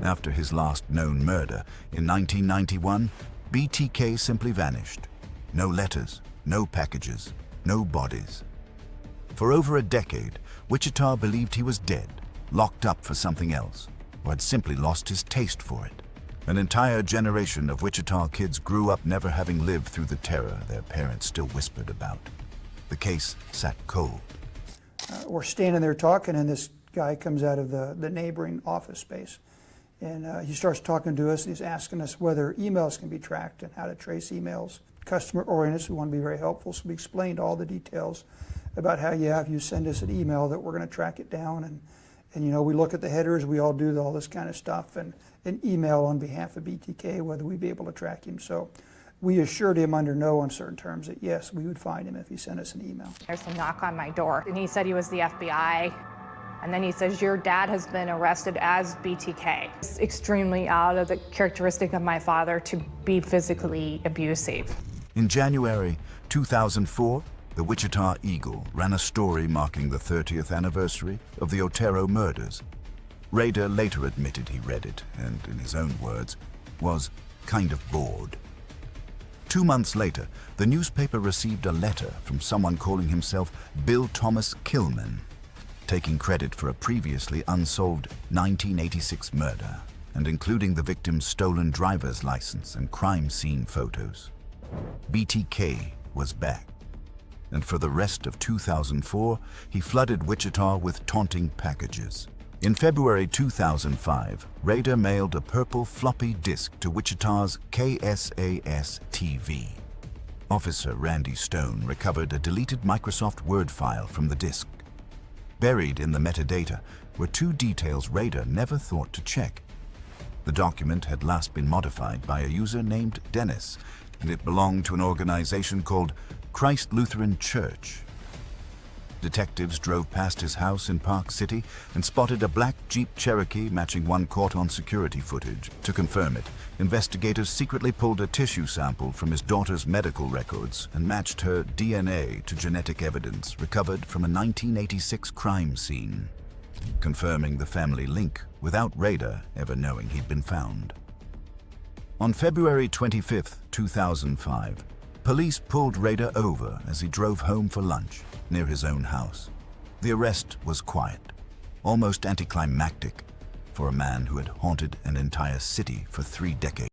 After his last known murder in 1991, BTK simply vanished. No letters, no packages, no bodies. For over a decade, Wichita believed he was dead, locked up for something else, or had simply lost his taste for it. An entire generation of Wichita kids grew up never having lived through the terror their parents still whispered about. The case sat cold. We're standing there talking, and this guy comes out of the neighboring office space. And he starts talking to us, and he's asking us whether emails can be tracked and how to trace emails. Customer-oriented, so we want to be very helpful, so we explained all the details about how, yeah, if you send us an email that we're going to track it down, and you know, we look at the headers, we all do all this kind of stuff, and an email on behalf of BTK, whether we'd be able to track him. So we assured him under no uncertain terms that yes, we would find him if he sent us an email. There's a knock on my door, and he said he was the FBI. And then he says, your dad has been arrested as BTK. It's extremely out of the characteristic of my father to be physically abusive. In January 2004, the Wichita Eagle ran a story marking the 30th anniversary of the Otero murders. Rader later admitted he read it and, in his own words, was kind of bored. 2 months later, the newspaper received a letter from someone calling himself Bill Thomas Killman, taking credit for a previously unsolved 1986 murder and including the victim's stolen driver's license and crime scene photos. BTK was back, and for the rest of 2004, he flooded Wichita with taunting packages. In February 2005, Rader mailed a purple floppy disk to Wichita's KSAS-TV. Officer Randy Stone recovered a deleted Microsoft Word file from the disk. Buried in the metadata were two details Rader never thought to check. The document had last been modified by a user named Dennis, and it belonged to an organization called Christ Lutheran Church. Detectives drove past his house in Park City and spotted a black Jeep Cherokee matching one caught on security footage. To confirm it, investigators secretly pulled a tissue sample from his daughter's medical records and matched her DNA to genetic evidence recovered from a 1986 crime scene, confirming the family link without Rader ever knowing he'd been found. On February 25, 2005, police pulled Rader over as he drove home for lunch near his own house. The arrest was quiet, almost anticlimactic for a man who had haunted an entire city for 3 decades.